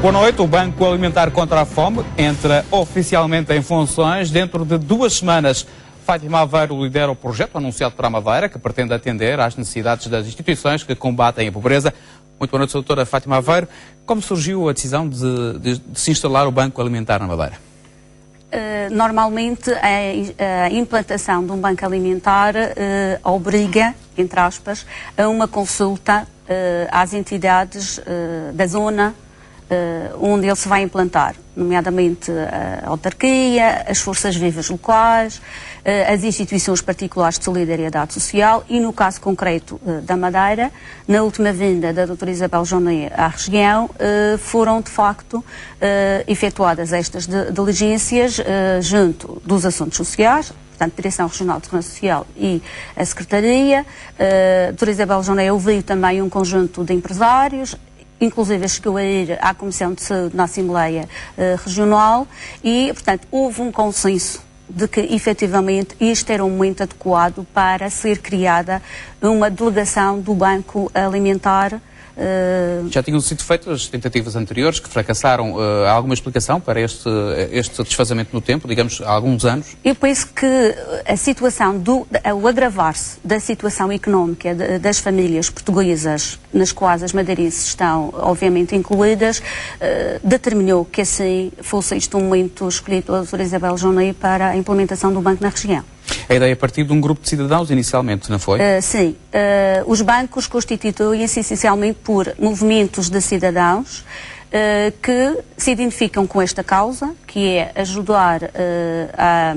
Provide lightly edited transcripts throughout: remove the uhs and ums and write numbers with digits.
Boa noite. O Banco Alimentar contra a Fome entra oficialmente em funções dentro de 2 semanas. Fátima Aveiro lidera o projeto anunciado para a Madeira, que pretende atender às necessidades das instituições que combatem a pobreza. Muito boa noite, doutora Fátima Aveiro. Como surgiu a decisão de se instalar o Banco Alimentar na Madeira? Normalmente a implantação de um banco alimentar obriga, entre aspas, a uma consulta às entidades da zona onde ele se vai implantar, nomeadamente a autarquia, as forças vivas locais, as instituições particulares de solidariedade social e, no caso concreto da Madeira, na última vinda da doutora Isabel Joné à região, foram de facto efetuadas estas diligências junto dos assuntos sociais, portanto, Direção Regional de Segurança Social e a Secretaria. A doutora Isabel Joné ouviu também um conjunto de empresários, inclusive chegou a ir à Comissão de Saúde na Assembleia Regional e, portanto, houve um consenso de que, efetivamente, este era um momento adequado para ser criada uma delegação do Banco Alimentar. Já tinham sido feitas tentativas anteriores que fracassaram. Há alguma explicação para este desfazamento no tempo, digamos, há alguns anos? Eu penso que a situação, o agravar-se da situação económica das famílias portuguesas, nas quais as madeirenses estão, obviamente, incluídas, determinou que assim fosse este um momento escolhido pela doutora Isabel Joné para a implementação do banco na região. A ideia é partir de um grupo de cidadãos inicialmente, não foi? Sim. Os bancos constituem-se essencialmente por movimentos de cidadãos que se identificam com esta causa, que é ajudar a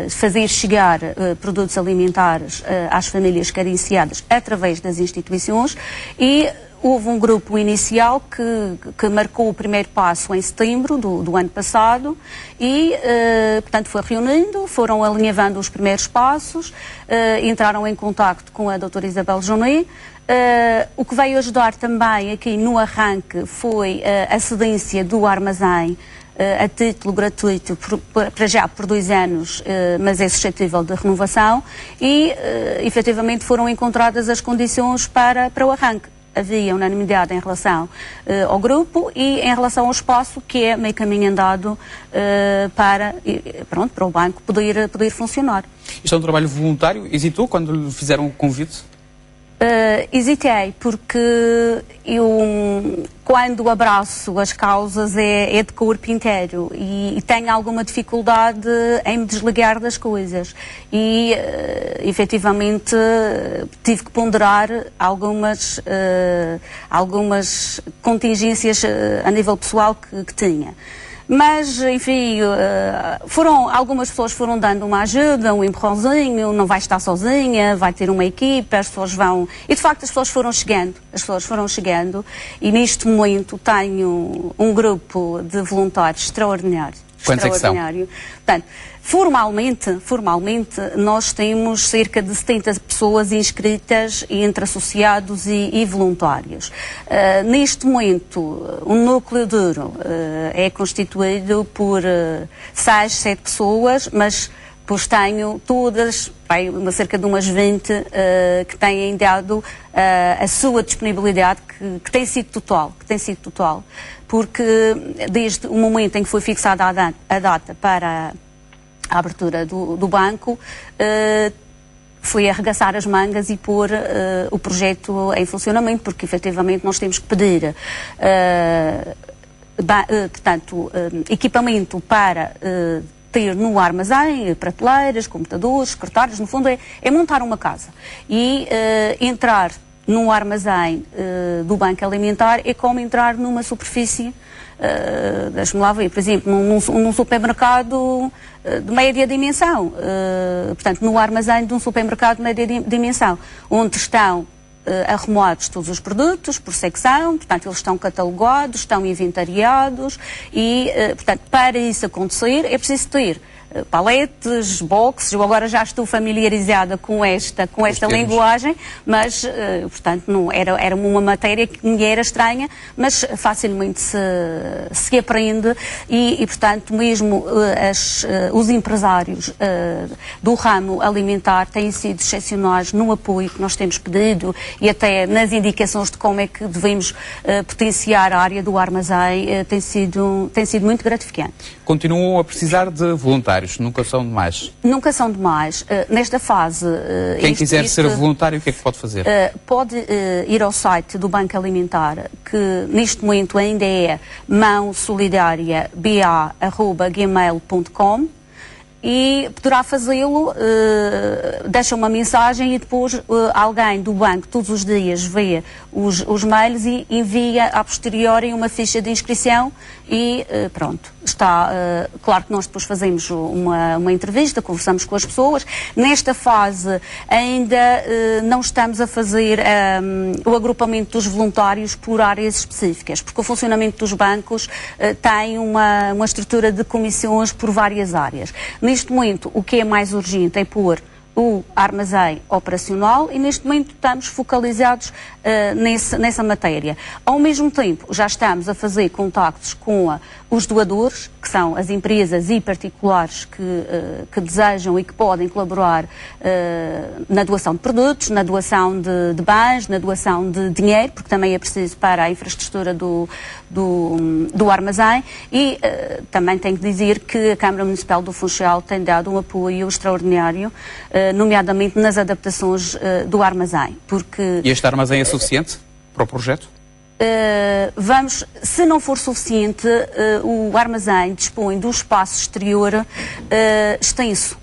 fazer chegar produtos alimentares às famílias carenciadas através das instituições e houve um grupo inicial que marcou o primeiro passo em setembro do ano passado e, portanto, foi reunindo, foram alinhavando os primeiros passos, entraram em contacto com a doutora Isabel Joné. O que veio ajudar também aqui no arranque foi a cedência do armazém a título gratuito, para já por 2 anos, mas é suscetível de renovação e, efetivamente, foram encontradas as condições para o arranque. Havia unanimidade em relação ao grupo e em relação ao espaço, que é meio caminho andado para o banco poder funcionar. Isto é um trabalho voluntário? Hesitou quando lhe fizeram o convite? Hesitei, porque eu, quando abraço as causas, é de corpo inteiro e tenho alguma dificuldade em me desligar das coisas. E, efetivamente, tive que ponderar algumas contingências a nível pessoal que tinha. Mas, enfim, algumas pessoas foram dando uma ajuda, um empurrãozinho, não vai estar sozinha, vai ter uma equipa, as pessoas vão... E, de facto, as pessoas foram chegando e, neste momento, tenho um grupo de voluntários extraordinário. Quantos é que são? Portanto, formalmente, nós temos cerca de 70 pessoas inscritas entre associados e voluntários. Neste momento, o núcleo duro é constituído por 6, 7 pessoas, mas pois tenho todas, cerca de umas 20, que têm dado a sua disponibilidade, que tem sido total, porque desde o momento em que foi fixada a data para a abertura do banco, foi arregaçar as mangas e pôr o projeto em funcionamento, porque efetivamente nós temos que pedir equipamento para ter no armazém, prateleiras, computadores, secretários, no fundo é montar uma casa. E entrar num armazém do Banco Alimentar é como entrar numa superfície, deixe-me lá ver, por exemplo, num supermercado de média dimensão, portanto, no armazém de um supermercado de média dimensão, onde estão arrumados todos os produtos por secção, portanto, eles estão catalogados, estão inventariados e, portanto, para isso acontecer é preciso ter paletes, boxes. Eu agora já estou familiarizada com esta linguagem, mas, portanto, não, era uma matéria que me era estranha, mas facilmente se aprende e portanto, mesmo os empresários do ramo alimentar têm sido excepcionais no apoio que nós temos pedido e até nas indicações de como é que devemos potenciar a área do armazém, tem sido muito gratificante. Continuam a precisar de voluntários, nunca são demais? Nunca são demais. Nesta fase... Quem quiser ser voluntário, o que é que pode fazer? Pode ir ao site do Banco Alimentar, que neste momento ainda é mãosolidaria.ba@gmail.com, e poderá fazê-lo, deixa uma mensagem e depois alguém do banco todos os dias vê os mails e envia a posteriori uma ficha de inscrição e pronto, está, claro que nós depois fazemos uma entrevista, conversamos com as pessoas. Nesta fase ainda não estamos a fazer o agrupamento dos voluntários por áreas específicas, porque o funcionamento dos bancos tem uma estrutura de comissões por várias áreas. Neste momento, o que é mais urgente é pôr o armazém operacional e neste momento estamos focalizados nessa matéria. Ao mesmo tempo, já estamos a fazer contactos com os doadores, que são as empresas e particulares que desejam e que podem colaborar na doação de produtos, na doação de bens, na doação de dinheiro, porque também é preciso para a infraestrutura do armazém e também tenho que dizer que a Câmara Municipal do Funchal tem dado um apoio extraordinário, nomeadamente nas adaptações do armazém. Porque e este armazém é suficiente para o projeto? Se não for suficiente, o armazém dispõe do espaço exterior extenso.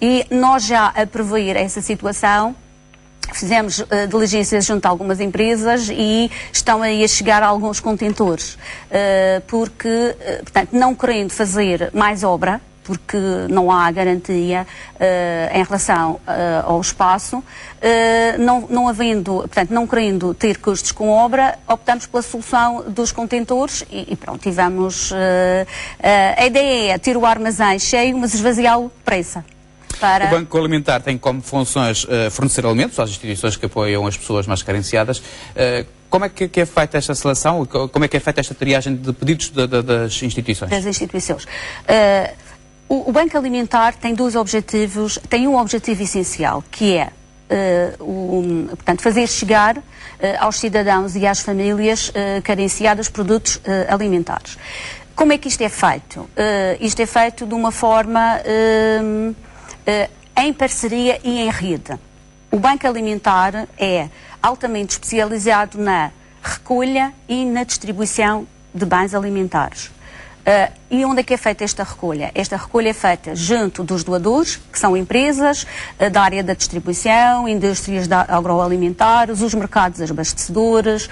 E nós já a prever essa situação, fizemos diligências junto a algumas empresas e estão aí a chegar a alguns contentores. Porque, portanto, não querendo fazer mais obra, porque não há garantia em relação ao espaço, não querendo ter custos com obra, optamos pela solução dos contentores e pronto, e vamos... a ideia é ter o armazém cheio, mas esvaziá-lo depressa. O Banco Alimentar tem como funções fornecer alimentos às instituições que apoiam as pessoas mais carenciadas. Como é que é feita esta seleção? Como é que é feita esta triagem de pedidos das instituições? Das instituições. O Banco Alimentar tem dois objetivos, tem um objetivo essencial, que é portanto, fazer chegar aos cidadãos e às famílias carenciadas produtos alimentares. Como é que isto é feito? Isto é feito de uma forma em parceria e em rede. O Banco Alimentar é altamente especializado na recolha e na distribuição de bens alimentares. E onde é que é feita esta recolha? Esta recolha é feita junto dos doadores, que são empresas da área da distribuição, indústrias agroalimentares, os mercados abastecedores,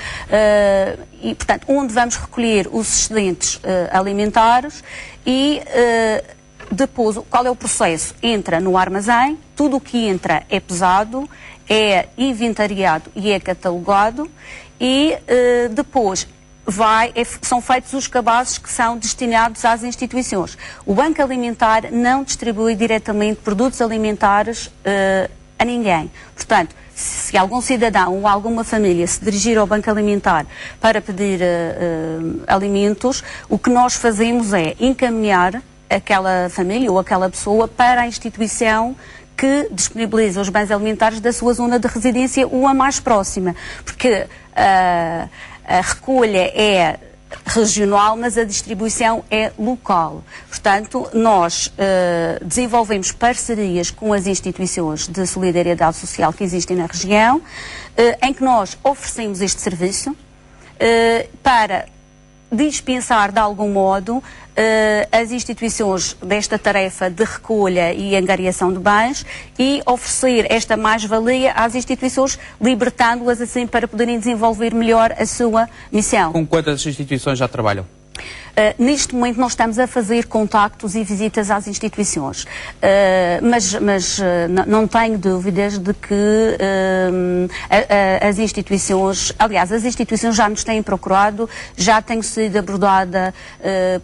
e, portanto, onde vamos recolher os excedentes alimentares e depois, qual é o processo? Entra no armazém, tudo o que entra é pesado, é inventariado e é catalogado e depois são feitos os cabazes que são destinados às instituições. O Banco Alimentar não distribui diretamente produtos alimentares a ninguém. Portanto, se algum cidadão ou alguma família se dirigir ao Banco Alimentar para pedir alimentos, o que nós fazemos é encaminhar aquela família ou aquela pessoa para a instituição que disponibiliza os bens alimentares da sua zona de residência ou a mais próxima. Porque a recolha é regional, mas a distribuição é local. Portanto, nós desenvolvemos parcerias com as instituições de solidariedade social que existem na região, em que nós oferecemos este serviço para dispensar de algum modo as instituições desta tarefa de recolha e angariação de bens e oferecer esta mais-valia às instituições, libertando-as assim para poderem desenvolver melhor a sua missão. Com quantas instituições já trabalham? Neste momento nós estamos a fazer contactos e visitas às instituições, mas não tenho dúvidas de que as instituições, aliás, as instituições já nos têm procurado, já tenho sido abordada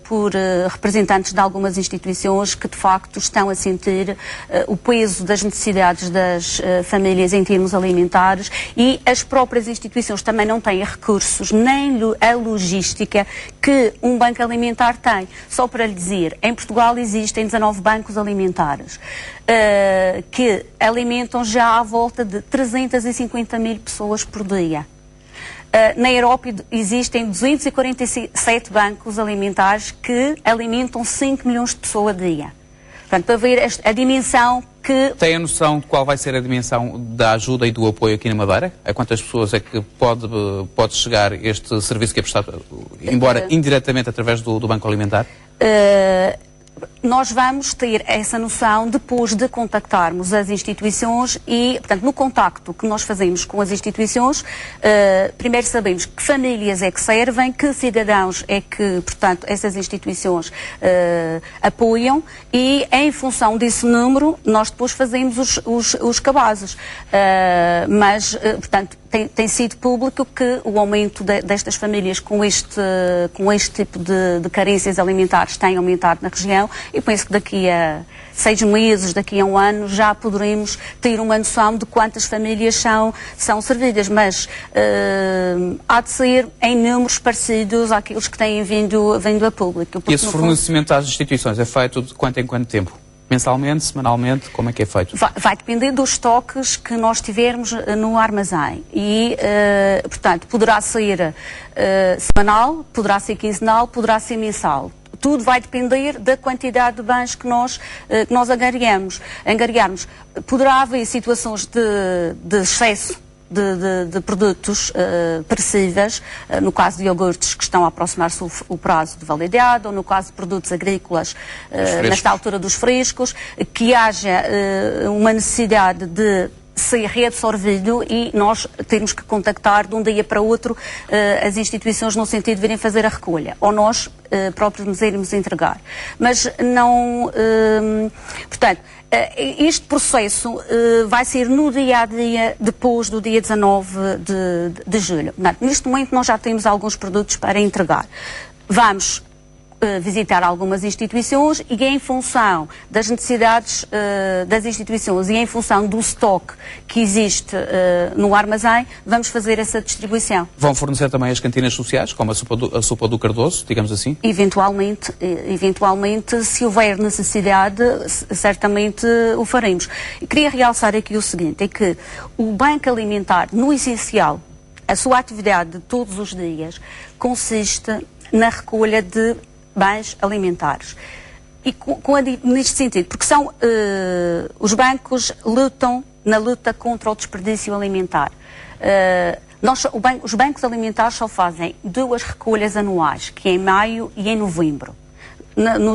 por representantes de algumas instituições que de facto estão a sentir o peso das necessidades das famílias em termos alimentares, e as próprias instituições também não têm recursos nem a logística que um banco alimentar tem. Só para lhe dizer, em Portugal existem 19 bancos alimentares que alimentam já à volta de 350 mil pessoas por dia. Na Europa existem 247 bancos alimentares que alimentam 5 milhões de pessoas a dia. Portanto, para ver a dimensão que... Tem a noção de qual vai ser a dimensão da ajuda e do apoio aqui na Madeira? A quantas pessoas é que pode chegar este serviço que é prestado, embora indiretamente através do Banco Alimentar? Nós vamos ter essa noção depois de contactarmos as instituições e, portanto, no contacto que nós fazemos com as instituições, primeiro sabemos que famílias é que servem, que cidadãos é que, portanto, essas instituições apoiam, e em função desse número nós depois fazemos os cabazes. Mas, portanto, tem sido público que o aumento destas famílias com este tipo de carências alimentares tem aumentado na região, e penso que daqui a 6 meses, daqui a um ano, já poderemos ter uma noção de quantas famílias são servidas, mas há de ser em números parecidos àqueles que têm vindo a público. E esse fornecimento às instituições é feito de quanto em quanto tempo? Mensalmente, semanalmente, como é que é feito? Vai depender dos estoques que nós tivermos no armazém e, portanto, poderá ser semanal, poderá ser quinzenal, poderá ser mensal. Tudo vai depender da quantidade de bens que nós angariarmos. Poderá haver situações de excesso de produtos perecíveis, no caso de iogurtes que estão a aproximar-se o prazo de validade, ou no caso de produtos agrícolas, nesta altura dos frescos, que haja uma necessidade de ser reabsorvido e nós temos que contactar de um dia para outro as instituições no sentido de virem fazer a recolha, ou nós próprios nos irmos entregar. Mas não... portanto, este processo vai ser no dia-a-dia, depois do dia 19 de julho. Neste momento nós já temos alguns produtos para entregar. Vamos visitar algumas instituições e em função das necessidades das instituições e em função do estoque que existe no armazém, vamos fazer essa distribuição. Vão fornecer também as cantinas sociais, como a sopa do Cardoso, digamos assim? Eventualmente, se houver necessidade, certamente o faremos. E queria realçar aqui o seguinte, é que o Banco Alimentar, no essencial, a sua atividade de todos os dias, consiste na recolha de bens alimentares. E neste sentido, porque os bancos lutam na luta contra o desperdício alimentar. Os bancos alimentares só fazem 2 recolhas anuais, que é em maio e em novembro,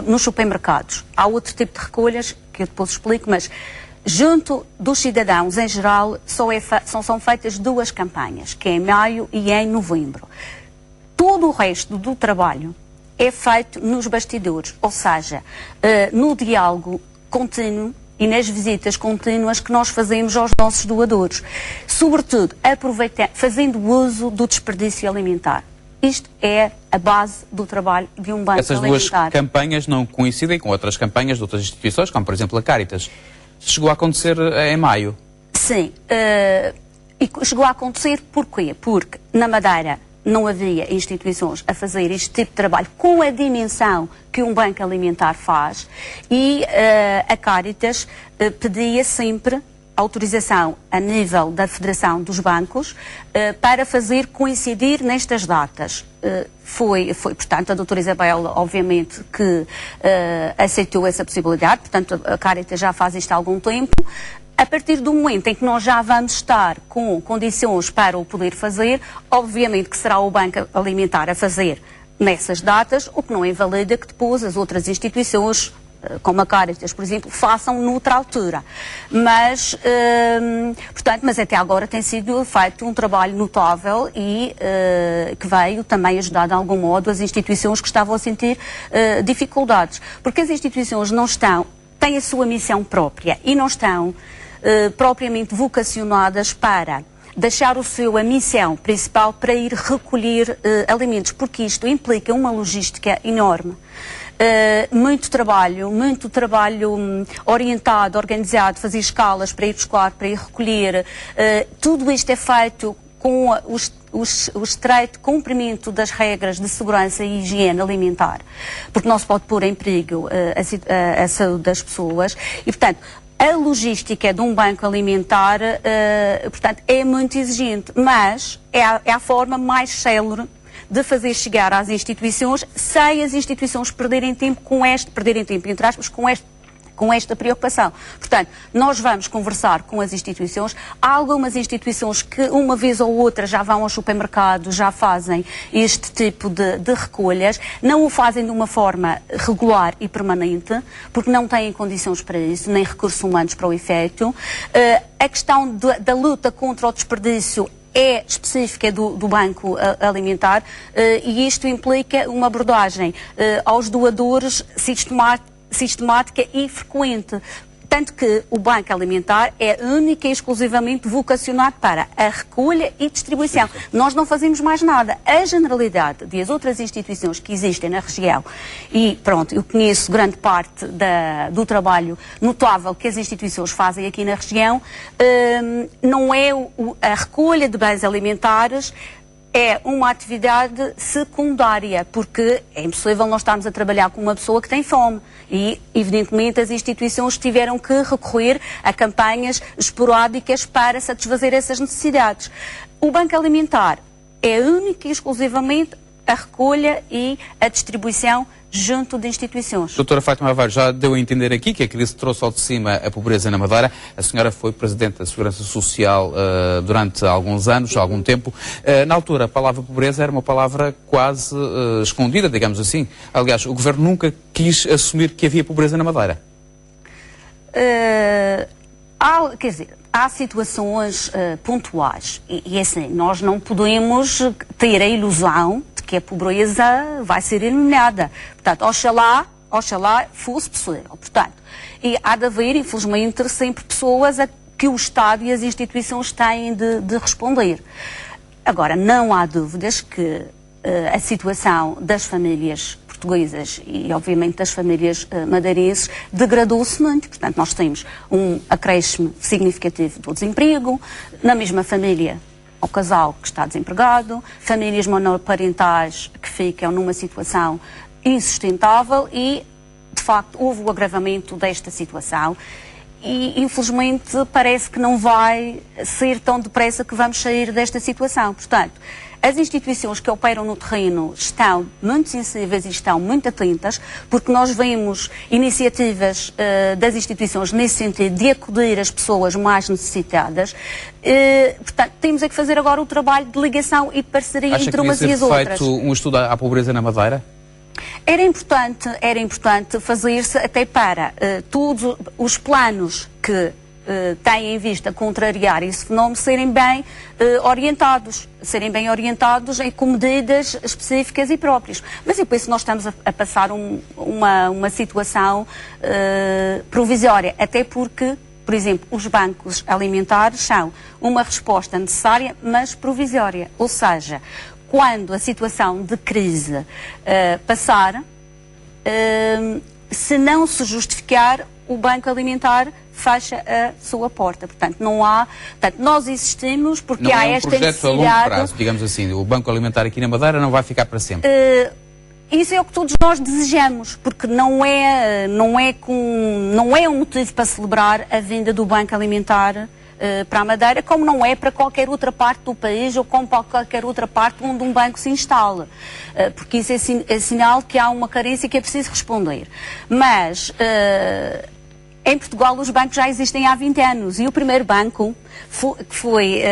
nos supermercados. Há outro tipo de recolhas, que eu depois explico, mas junto dos cidadãos em geral são feitas 2 campanhas, que é em maio e em novembro. Todo o resto do trabalho é feito nos bastidores, ou seja, no diálogo contínuo e nas visitas contínuas que nós fazemos aos nossos doadores. Sobretudo, fazendo uso do desperdício alimentar. Isto é a base do trabalho de um banco alimentar. Essas 2 campanhas não coincidem com outras campanhas de outras instituições, como por exemplo a Caritas. Chegou a acontecer em maio? Sim. E chegou a acontecer porquê? Porque na Madeira não havia instituições a fazer este tipo de trabalho com a dimensão que um banco alimentar faz e a Caritas pedia sempre autorização a nível da Federação dos Bancos para fazer coincidir nestas datas. Portanto, a doutora Isabel, obviamente, que aceitou essa possibilidade, portanto, a Caritas já faz isto há algum tempo. A partir do momento em que nós já vamos estar com condições para o poder fazer, obviamente que será o Banco Alimentar a fazer nessas datas, o que não invalida que depois as outras instituições como a Caritas, por exemplo, façam noutra altura. Mas, portanto, mas até agora tem sido feito um trabalho notável e que veio também ajudar de algum modo as instituições que estavam a sentir dificuldades. Porque as instituições não estão, têm a sua missão própria e não estão propriamente vocacionadas para deixar a missão principal para ir recolher alimentos, porque isto implica uma logística enorme. Muito trabalho orientado, organizado, fazer escalas para ir buscar, para ir recolher. Tudo isto é feito com o estreito cumprimento das regras de segurança e higiene alimentar, porque não se pode pôr em perigo a saúde das pessoas e, portanto, a logística de um banco alimentar, portanto, é muito exigente, mas é a forma mais célere de fazer chegar às instituições, sem as instituições perderem tempo entre aspas, com esta preocupação. Portanto, nós vamos conversar com as instituições. Há algumas instituições que uma vez ou outra já vão ao supermercado, já fazem este tipo de recolhas. Não o fazem de uma forma regular e permanente, porque não têm condições para isso, nem recursos humanos para o efeito. A questão da luta contra o desperdício é específica do Banco Alimentar e isto implica uma abordagem aos doadores sistemática e frequente. Tanto que o Banco Alimentar é única e exclusivamente vocacionado para a recolha e distribuição. Nós não fazemos mais nada. A generalidade das outras instituições que existem na região, e pronto, eu conheço grande parte do trabalho notável que as instituições fazem aqui na região, não é a recolha de bens alimentares, é uma atividade secundária, porque é impossível nós estarmos a trabalhar com uma pessoa que tem fome e, evidentemente, as instituições tiveram que recorrer a campanhas esporádicas para satisfazer essas necessidades. O Banco Alimentar é único e exclusivamente a recolha e a distribuição junto de instituições. Doutora Fátima Aveiro, já deu a entender aqui que a crise trouxe ao de cima a pobreza na Madeira. A senhora foi Presidente da Segurança Social durante alguns anos, algum tempo. Na altura, a palavra pobreza era uma palavra quase escondida, digamos assim. Aliás, o Governo nunca quis assumir que havia pobreza na Madeira. Quer dizer, há situações pontuais e assim, nós não podemos ter a ilusão de que a pobreza vai ser eliminada. Portanto, oxalá fosse possível. Portanto, e há de haver, infelizmente, sempre pessoas a que o Estado e as instituições têm de responder. Agora, não há dúvidas que a situação das famílias portuguesas e, obviamente, das famílias madeirenses degradou-se muito. Portanto, nós temos um acréscimo significativo do desemprego, na mesma família, ao casal que está desempregado, famílias monoparentais que ficam numa situação insustentável e, de facto, houve o agravamento desta situação. E, infelizmente, parece que não vai ser tão depressa que vamos sair desta situação. Portanto, as instituições que operam no terreno estão muito sensíveis e estão muito atentas, porque nós vemos iniciativas das instituições nesse sentido de acudir às pessoas mais necessitadas. Portanto, temos é que fazer agora o trabalho de ligação e de parceria entre umas e as outras. Acha que devia ser feito um estudo à pobreza na Madeira? Era importante fazer-se até para todos os planos que têm em vista contrariar esse fenómeno serem bem orientados com medidas específicas e próprias. Mas eu penso que nós estamos a passar uma situação provisória, até porque, por exemplo, os bancos alimentares são uma resposta necessária, mas provisória. Ou seja, quando a situação de crise passar, se não se justificar, o Banco Alimentar fecha a sua porta. Portanto, nós existimos porque há esta necessidade. Não é um projeto a longo prazo, digamos assim. O Banco Alimentar aqui na Madeira não vai ficar para sempre. Isso é o que todos nós desejamos, porque não é um motivo para celebrar a vinda do Banco Alimentar para a Madeira, como não é para qualquer outra parte do país ou como para qualquer outra parte onde um banco se instala. Porque isso é sinal que há uma carência que é preciso responder. Mas Em Portugal os bancos já existem há 20 anos e o primeiro banco, que foi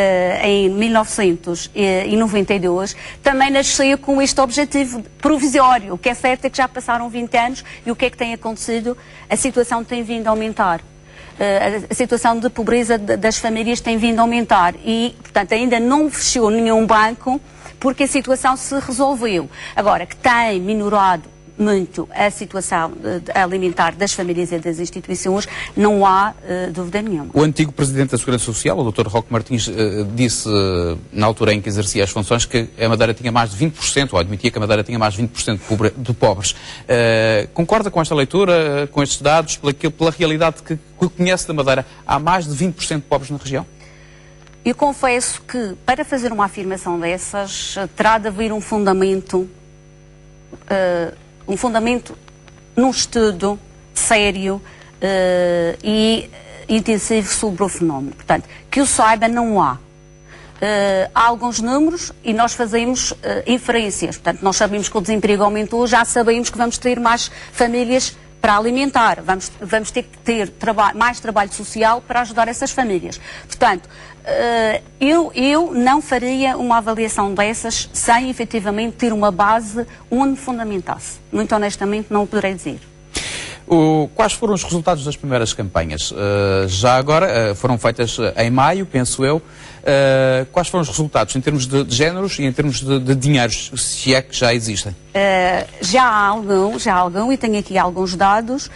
em 1992, também nasceu com este objetivo provisório. O que é certo é que já passaram 20 anos e o que é que tem acontecido? A situação tem vindo a aumentar. A situação de pobreza das famílias tem vindo a aumentar e, portanto, ainda não fechou nenhum banco porque a situação se resolveu. Agora, que tem minorado muito a situação alimentar das famílias e das instituições, não há dúvida nenhuma. O antigo Presidente da Segurança Social, o Dr. Roque Martins, disse, na altura em que exercia as funções, que a Madeira tinha mais de 20%, ou admitia que a Madeira tinha mais de 20% de pobres. Concorda com esta leitura, com estes dados, pela realidade que conhece da Madeira? Há mais de 20% de pobres na região? Eu confesso que, para fazer uma afirmação dessas, terá de haver um fundamento num estudo sério e intensivo sobre o fenómeno. Portanto, que eu saiba, não há. Há alguns números e nós fazemos inferências. Portanto, nós sabemos que o desemprego aumentou, já sabemos que vamos ter mais famílias para alimentar, vamos ter que ter mais trabalho social para ajudar essas famílias. Portanto, eu não faria uma avaliação dessas sem efetivamente ter uma base onde fundamentasse. Muito honestamente não o poderei dizer. Quais foram os resultados das primeiras campanhas? Já agora, foram feitas em maio, penso eu. Quais foram os resultados em termos de géneros e em termos de dinheiros, se é que já existem? Já há algum, e tenho aqui alguns dados.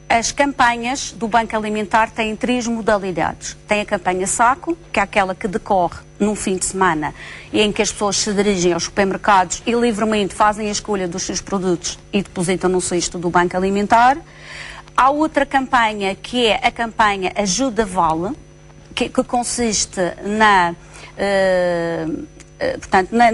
As campanhas do Banco Alimentar têm 3 modalidades. Tem a campanha saco, que é aquela que decorre num fim de semana e em que as pessoas se dirigem aos supermercados e livremente fazem a escolha dos seus produtos e depositam no cesto do Banco Alimentar. Há outra campanha que é a campanha Ajuda Vale, que consiste na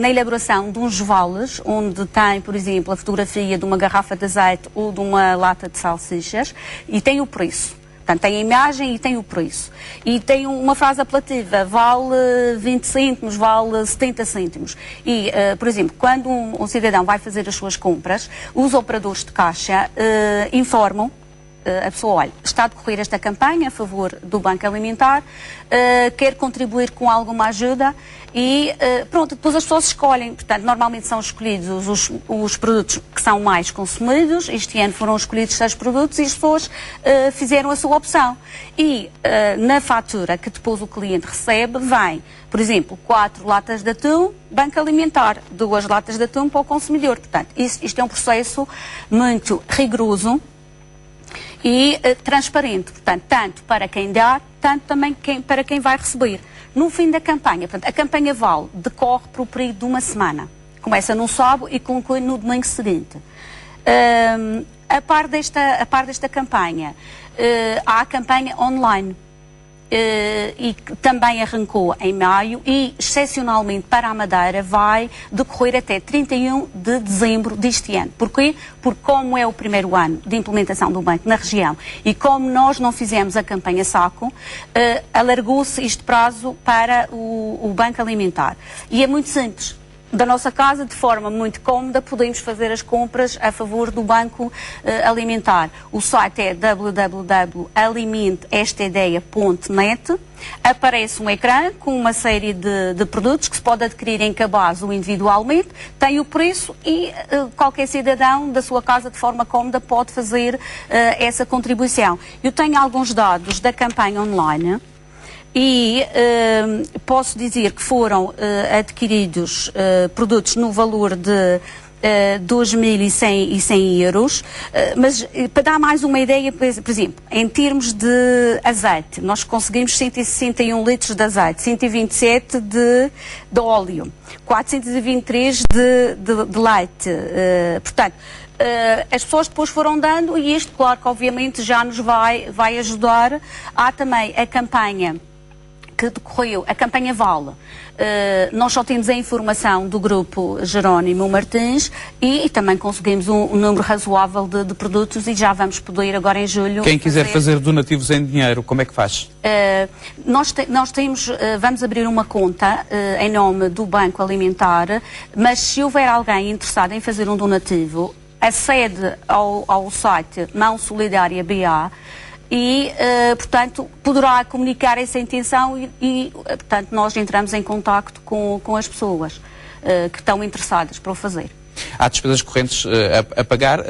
elaboração de uns vales, onde tem, por exemplo, a fotografia de uma garrafa de azeite ou de uma lata de salsichas, e tem o preço. Portanto, tem a imagem e tem o preço. E tem uma frase apelativa, vale 20 cêntimos, vale 70 cêntimos. E, por exemplo, quando um cidadão vai fazer as suas compras, os operadores de caixa informam a pessoa, olha, está a decorrer esta campanha a favor do Banco Alimentar, quer contribuir com alguma ajuda e pronto, depois as pessoas escolhem. Portanto, normalmente são escolhidos os produtos que são mais consumidos. Este ano foram escolhidos 6 produtos e as pessoas fizeram a sua opção. E na fatura que depois o cliente recebe, vem, por exemplo, 4 latas de atum, Banco Alimentar, 2 latas de atum para o consumidor. Portanto, isto é um processo muito rigoroso e transparente, portanto, tanto para quem dá, tanto também para quem vai receber. No fim da campanha, portanto, a campanha Vale decorre por um período de uma semana. Começa no sábado e conclui no domingo seguinte. A par desta campanha, há a campanha online. E também arrancou em maio e, excepcionalmente para a Madeira, vai decorrer até 31 de dezembro deste ano. Porquê? Porque como é o primeiro ano de implementação do banco na região e como nós não fizemos a campanha saco, alargou-se este prazo para o Banco Alimentar. E é muito simples. Da nossa casa, de forma muito cómoda, podemos fazer as compras a favor do Banco Alimentar. O site é www.alimentestaideia.net. Aparece um ecrã com uma série de produtos que se pode adquirir em cabaz ou individualmente, tem o preço e qualquer cidadão da sua casa, de forma cómoda, pode fazer essa contribuição. Eu tenho alguns dados da campanha online. E posso dizer que foram adquiridos produtos no valor de 2.100 euros, mas para dar mais uma ideia, por exemplo, em termos de azeite, nós conseguimos 161 litros de azeite, 127 de óleo, 423 de leite, portanto, as pessoas depois foram dando e isto, claro que obviamente já nos vai ajudar. Há também a campanha que decorreu, a campanha Vale. Nós só temos a informação do grupo Jerónimo Martins e também conseguimos um número razoável de produtos e já vamos poder agora em julho... Quem quiser fazer donativos em dinheiro, como é que faz? Vamos abrir uma conta em nome do Banco Alimentar, mas se houver alguém interessado em fazer um donativo, acede ao site Mão Solidária BA e, portanto, poderá comunicar essa intenção e, portanto, nós entramos em contacto com as pessoas que estão interessadas para o fazer. Há despesas correntes a pagar,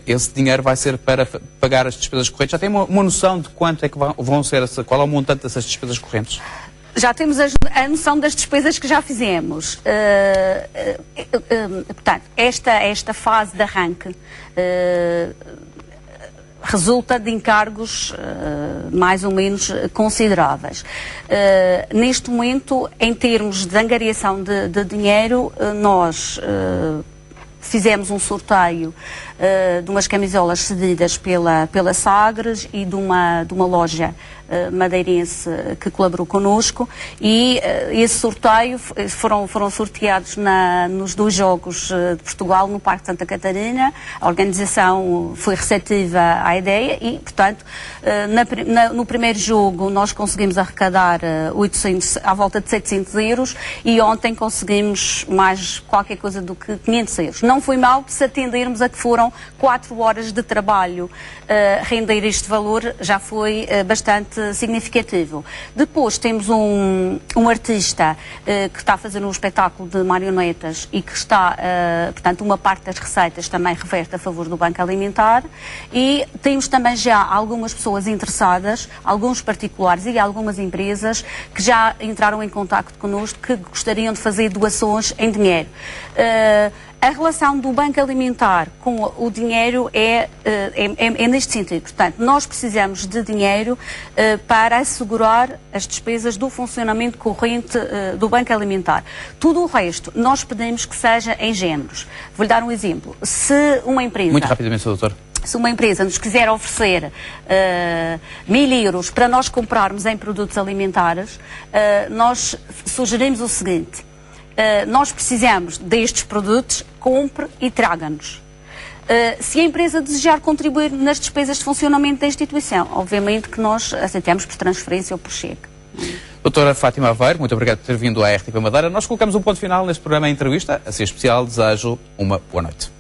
esse dinheiro vai ser para pagar as despesas correntes. Já tem uma noção de quanto é que vão ser, qual é o montante dessas despesas correntes? Já temos a noção das despesas que já fizemos. Portanto, esta fase de arranque resulta de encargos mais ou menos consideráveis. Neste momento, em termos de angariação de dinheiro, nós fizemos um sorteio de umas camisolas cedidas pela Sagres e de uma loja madeirense que colaborou connosco, e esse sorteio foram sorteados nos 2 Jogos de Portugal no Parque de Santa Catarina. A organização foi receptiva à ideia e, portanto, no primeiro jogo nós conseguimos arrecadar à volta de 700 euros e ontem conseguimos mais qualquer coisa do que 500 euros. Não foi mal se atendermos a que foram 4 horas de trabalho. Render este valor já foi bastante significativo. Depois temos um artista que está a fazer um espetáculo de marionetas e que está, portanto, uma parte das receitas também reverte a favor do Banco Alimentar, e temos também já algumas pessoas interessadas, alguns particulares e algumas empresas que já entraram em contacto connosco, que gostariam de fazer doações em dinheiro. A relação do Banco Alimentar com o dinheiro é neste sentido. Portanto, nós precisamos de dinheiro para assegurar as despesas do funcionamento corrente do Banco Alimentar. Tudo o resto, nós pedimos que seja em géneros. Vou-lhe dar um exemplo. Se uma empresa... Muito rapidamente, Sr. Doutor. Se uma empresa nos quiser oferecer 1.000 euros para nós comprarmos em produtos alimentares, nós sugerimos o seguinte: nós precisamos destes produtos, compre e traga-nos. Se a empresa desejar contribuir nas despesas de funcionamento da instituição, obviamente que nós aceitamos por transferência ou por cheque. Doutora Fátima Aveiro, muito obrigado por ter vindo à RTP Madeira. Nós colocamos um ponto final neste programa em entrevista. A ser especial, desejo uma boa noite.